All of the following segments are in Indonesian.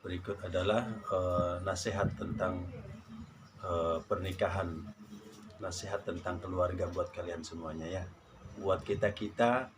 Berikut adalah nasihat tentang pernikahan, nasihat tentang keluarga buat kalian semuanya ya. Buat kita-kita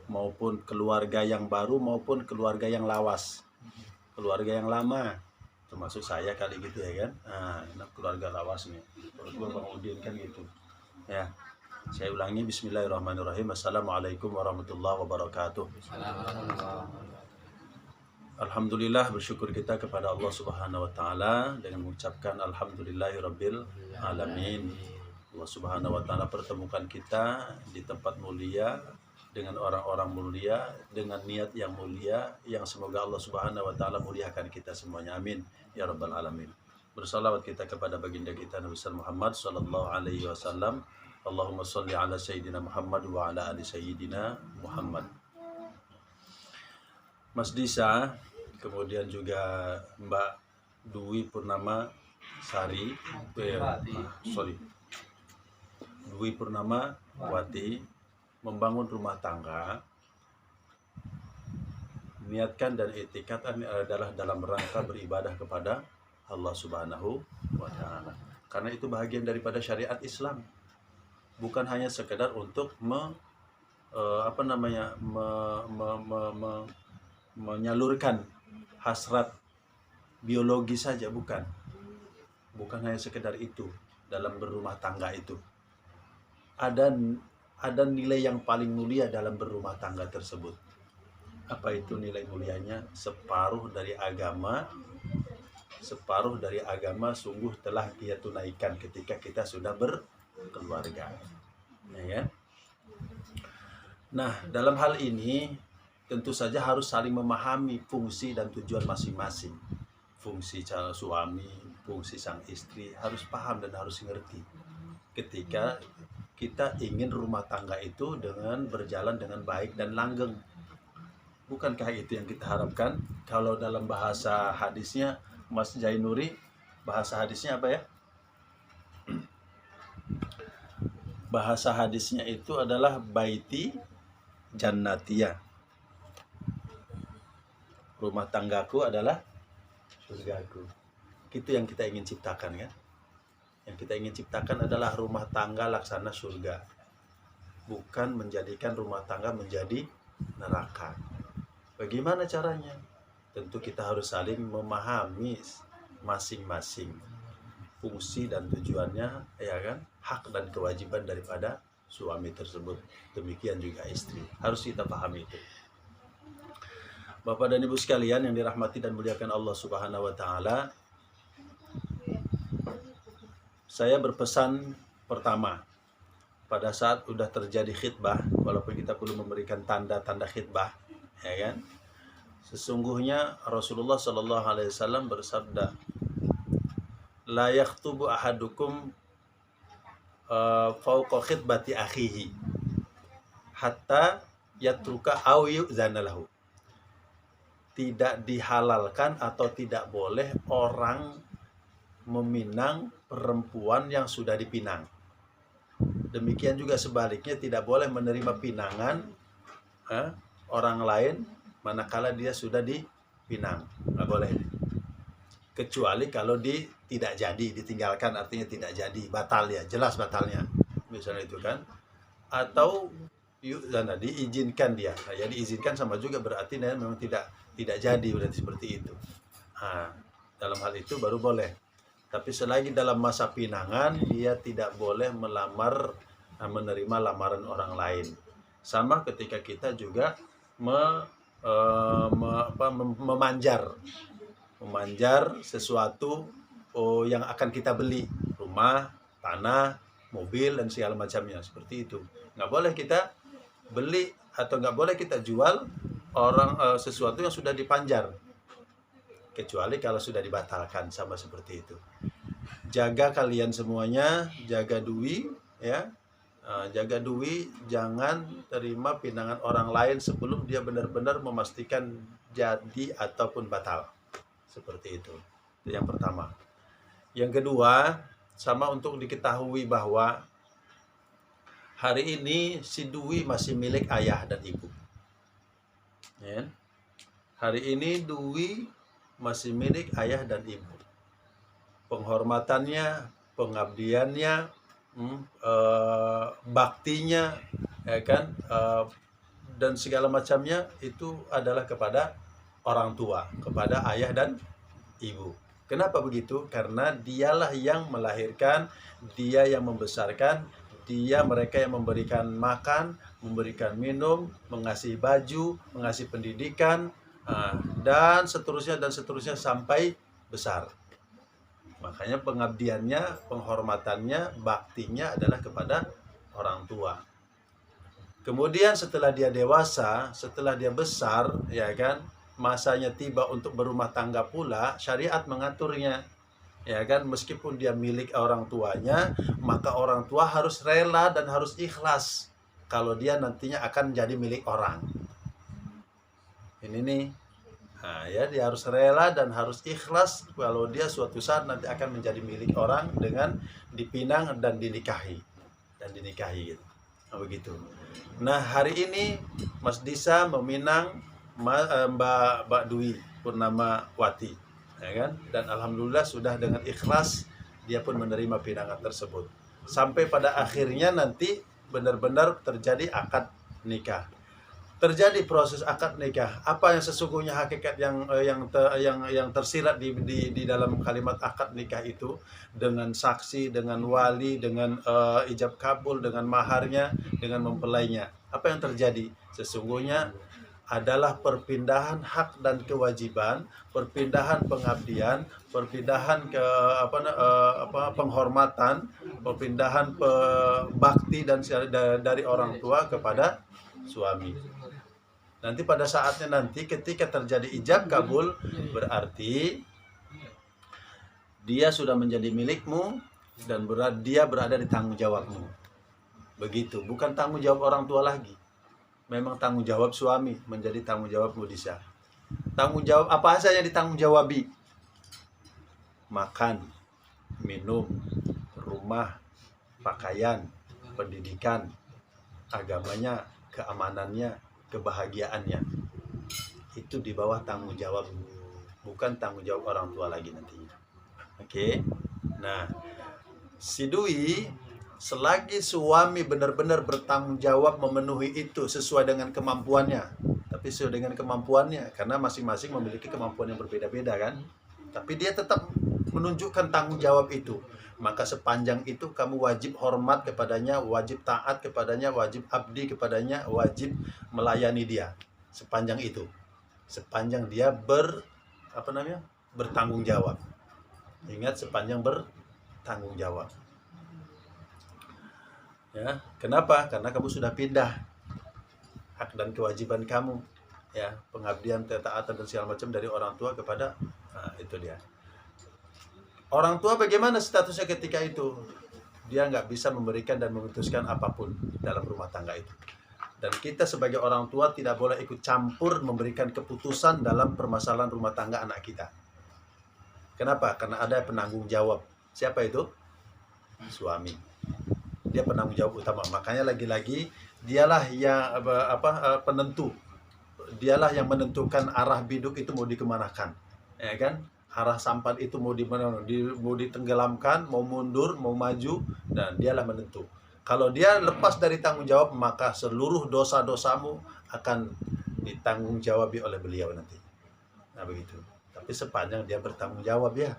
maupun keluarga yang baru maupun keluarga yang lawas, keluarga yang lama, termasuk saya kali gitu ya kan. Nah, keluarga lawas nih. Menurut gua Bang Udin kan gitu. Ya. Saya ulangi, bismillahirrahmanirrahim. Assalamualaikum warahmatullahi wabarakatuh. Alhamdulillah, bersyukur kita kepada Allah Subhanahu wa taala dengan mengucapkan alhamdulillahirabbil alamin. Allah Subhanahu wa taala pertemukan kita di tempat mulia dengan orang-orang mulia dengan niat yang mulia yang semoga Allah Subhanahu wa taala muliakan kita semuanya. Amin ya rabbal alamin. Bersalawat kita kepada baginda kita Nabi Muhammad sallallahu alaihi wasallam. Allahumma shalli ala sayyidina Muhammad wa ala ali sayyidina Muhammad. Mas Disa, kemudian juga Mbak Dwi Purnama Sari, Dwi Purnama Wati, membangun rumah tangga, niatkan dan itikadkan adalah dalam rangka beribadah kepada Allah Subhanahu wa taala. Karena itu bagian daripada syariat Islam. Bukan hanya sekedar untuk menyalurkan hasrat biologi saja, bukan hanya sekedar itu. Dalam berumah tangga itu ada nilai yang paling mulia dalam berumah tangga tersebut. Apa itu nilai mulianya? Separuh dari agama sungguh telah dia tunaikan ketika kita sudah berkeluarga, ya. Nah, dalam hal ini tentu saja harus saling memahami fungsi dan tujuan masing-masing. Fungsi calon suami, fungsi sang istri harus paham dan harus ngerti. Ketika kita ingin rumah tangga itu dengan berjalan dengan baik dan langgeng. Bukankah itu yang kita harapkan? Kalau dalam bahasa hadisnya, Mas Jainuri, bahasa hadisnya apa ya? Bahasa hadisnya itu adalah baiti jannatiyah. Rumah tanggaku adalah surgaku. Itu yang kita ingin ciptakan kan? Yang kita ingin ciptakan adalah rumah tangga laksana surga. Bukan menjadikan rumah tangga menjadi neraka. Bagaimana caranya? Tentu kita harus saling memahami masing-masing fungsi dan tujuannya, ya kan? Hak dan kewajiban daripada suami tersebut. Demikian juga istri. Harus kita pahami itu. Bapak dan Ibu sekalian yang dirahmati dan muliakan Allah Subhanahu wa taala, saya berpesan pertama, pada saat sudah terjadi khitbah, walaupun kita perlu memberikan tanda-tanda khitbah, ya kan? Sesungguhnya Rasulullah sallallahu alaihi wasallam bersabda, la yakhtubu ahadukum fauqa khitbati akhihi hatta yatruka aw yu'zana lahu. Tidak dihalalkan atau tidak boleh orang meminang perempuan yang sudah dipinang. Demikian juga sebaliknya, tidak boleh menerima pinangan orang lain manakala dia sudah dipinang. Nggak boleh. Kecuali kalau tidak jadi, ditinggalkan, artinya tidak jadi, batal ya, jelas batalnya. Misalnya itu kan. Atau diizinkan dia. Nah, ya diizinkan sama juga berarti memang tidak jadi, berarti seperti itu. Nah, dalam hal itu baru boleh. Tapi selagi dalam masa pinangan, dia tidak boleh menerima lamaran orang lain. Sama ketika kita juga memanjar sesuatu yang akan kita beli, rumah, tanah, mobil dan segala macamnya, seperti itu. Nggak boleh kita beli atau nggak boleh kita jual sesuatu yang sudah dipanjar, kecuali kalau sudah dibatalkan, sama seperti itu. Jaga kalian semuanya, jaga Dwi ya. Jaga Dwi, jangan terima pinangan orang lain sebelum dia benar-benar memastikan jadi ataupun batal. Seperti itu. Itu yang pertama. Yang kedua, sama untuk diketahui bahwa hari ini si Dwi masih milik ayah dan ibu. Ya. Hari ini Dwi masih milik ayah dan ibu. Penghormatannya, pengabdiannya, baktinya, ya kan, dan segala macamnya itu adalah kepada orang tua, kepada ayah dan ibu. Kenapa begitu? Karena dialah yang melahirkan, dia yang membesarkan, dia mereka yang memberikan makan, memberikan minum, mengasih baju, mengasih pendidikan, dan seterusnya sampai besar. Makanya pengabdiannya, penghormatannya, baktinya adalah kepada orang tua. Kemudian setelah dia dewasa, setelah dia besar, ya kan, masanya tiba untuk berumah tangga pula, syariat mengaturnya. Ya kan, meskipun dia milik orang tuanya, maka orang tua harus rela dan harus ikhlas kalau dia nantinya akan jadi milik orang. Ini nih. Nah, ya, dia harus rela dan harus ikhlas kalau dia suatu saat nanti akan menjadi milik orang dengan dipinang dan dinikahi gitu. Nah, begitu. Nah, hari ini Mas Disa meminang Mbak Dwi Purnama Wati, ya kan? Dan alhamdulillah sudah dengan ikhlas dia pun menerima pinangan tersebut. Sampai pada akhirnya nanti benar-benar terjadi akad nikah. Terjadi proses akad nikah. Apa yang sesungguhnya hakikat yang tersirat di dalam kalimat akad nikah itu, dengan saksi, dengan wali, dengan ijab kabul, dengan maharnya, dengan mempelainya. Apa yang terjadi? Sesungguhnya adalah perpindahan hak dan kewajiban, perpindahan pengabdian, perpindahan penghormatan, perpindahan bakti dan dari orang tua kepada suami. Nanti pada saatnya nanti ketika terjadi ijab kabul, berarti dia sudah menjadi milikmu dan dia berada di tanggung jawabmu. Begitu, bukan tanggung jawab orang tua lagi. Memang tanggung jawab suami menjadi tanggung jawabmu, Disa. Tanggung jawab apa saja yang ditanggung jawabi? Makan, minum, rumah, pakaian, pendidikan, agamanya, keamanannya, kebahagiaannya. Itu di bawah tanggung jawab, bukan tanggung jawab orang tua lagi nantinya. Oke. Nah, si Dwi selagi suami benar-benar bertanggung jawab memenuhi itu sesuai dengan kemampuannya, tapi sesuai dengan kemampuannya, karena masing-masing memiliki kemampuan yang berbeda-beda kan, tapi dia tetap menunjukkan tanggung jawab itu, maka sepanjang itu kamu wajib hormat kepadanya, wajib taat kepadanya, wajib abdi kepadanya, wajib melayani dia. Sepanjang itu, sepanjang dia bertanggung jawab. Ingat, sepanjang bertanggung jawab. Ya, kenapa? Karena kamu sudah pindah hak dan kewajiban kamu, ya, pengabdian, ketaatan dan segala macam dari orang tua kepada, itu dia. Orang tua bagaimana statusnya ketika itu? Dia nggak bisa memberikan dan memutuskan apapun dalam rumah tangga itu. Dan kita sebagai orang tua tidak boleh ikut campur memberikan keputusan dalam permasalahan rumah tangga anak kita. Kenapa? Karena ada penanggung jawab. Siapa itu? Suami. Dia penanggung jawab utama. Makanya lagi-lagi dialah yang penentu. Dialah yang menentukan arah biduk itu mau dikemanakan, ya kan? Arah sampan itu mau ditenggelamkan, mau mundur, mau maju, dan dialah menentu. Kalau dia lepas dari tanggung jawab, maka seluruh dosa-dosamu akan ditanggung jawabi oleh beliau nanti. Nah, begitu. Tapi sepanjang dia bertanggung jawab, ya.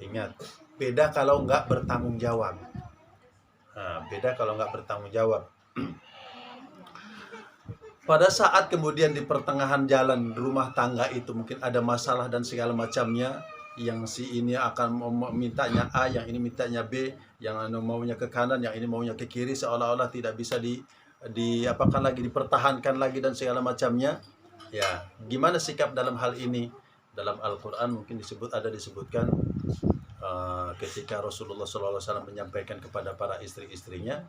Ingat, beda kalau nggak bertanggung jawab. Nah, beda kalau nggak bertanggung jawab. Pada saat kemudian di pertengahan jalan rumah tangga itu mungkin ada masalah dan segala macamnya, yang si ini akan mintanya A, yang ini mintanya B, yang maunya ke kanan, yang ini maunya ke kiri, seolah-olah tidak bisa dipertahankan lagi dan segala macamnya. Ya, gimana sikap dalam hal ini? Dalam Al-Quran mungkin disebutkan ketika Rasulullah SAW menyampaikan kepada para istri-istrinya,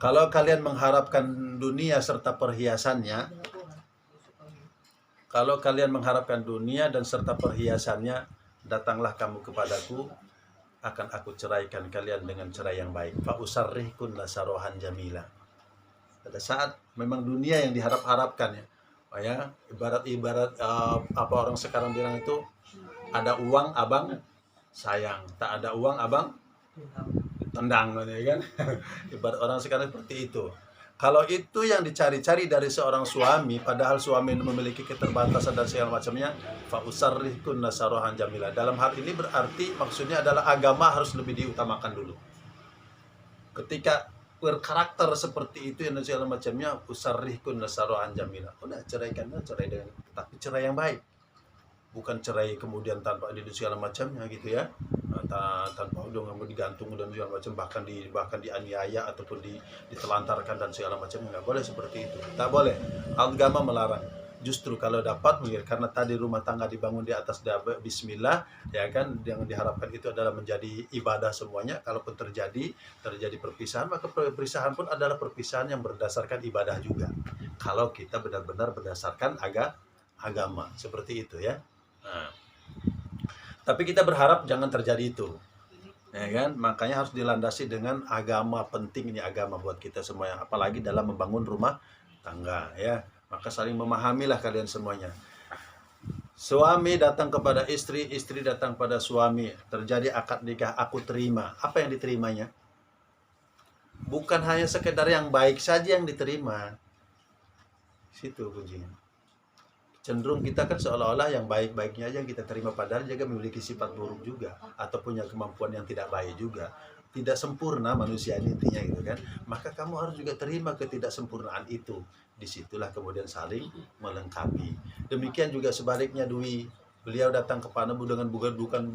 kalau kalian mengharapkan dunia serta perhiasannya, dan serta perhiasannya, datanglah kamu kepadaku, akan aku ceraikan kalian dengan cerai yang baik. Fa usarrihkunna sarahan jamila. Pada saat memang dunia yang diharap-harapkan, ya, ya ibarat apa orang sekarang bilang itu, ada uang abang sayang, tak ada uang abang tendang, ya kan. Ibarat orang sekarang seperti itu. Kalau itu yang dicari-cari dari seorang suami, padahal suami memiliki keterbatasan dan segala macamnya, fa usarrihkun nasarohan jamila. Dalam hal ini berarti maksudnya adalah agama harus lebih diutamakan dulu. Ketika berkarakter seperti itu yang segala macamnya, usarrihkun nasarohan jamila. Udah ceraikan, cerai dengan, tapi cerai yang baik. Bukan cerai kemudian tanpa ada segala macamnya gitu ya, tanpa udah mau digantung dan segala macam, bahkan dianiaya ataupun ditelantarkan dan segala macamnya. Nggak boleh seperti itu, tak boleh. Agama melarang. Justru kalau dapat, karena tadi rumah tangga dibangun di atas bismillah, ya kan, yang diharapkan itu adalah menjadi ibadah semuanya. Kalaupun terjadi perpisahan, maka perpisahan pun adalah perpisahan yang berdasarkan ibadah juga, kalau kita benar-benar berdasarkan agama seperti itu ya. Nah, tapi kita berharap jangan terjadi itu, ya kan? Makanya harus dilandasi dengan agama. Penting ini agama buat kita semua, apalagi dalam membangun rumah tangga ya. Maka saling memahamilah kalian semuanya. Suami datang kepada istri, istri datang pada suami, terjadi akad nikah, aku terima. Apa yang diterimanya? Bukan hanya sekedar yang baik saja yang diterima. Situ kuncinya. Cenderung kita kan seolah-olah yang baik-baiknya aja yang kita terima, padahal juga memiliki sifat buruk juga, atau punya kemampuan yang tidak baik juga. Tidak sempurna manusia ini intinya gitu kan. Maka kamu harus juga terima ketidaksempurnaan itu. Disitulah kemudian saling melengkapi. Demikian juga sebaliknya Dwi. Beliau datang kepadamu dengan bukan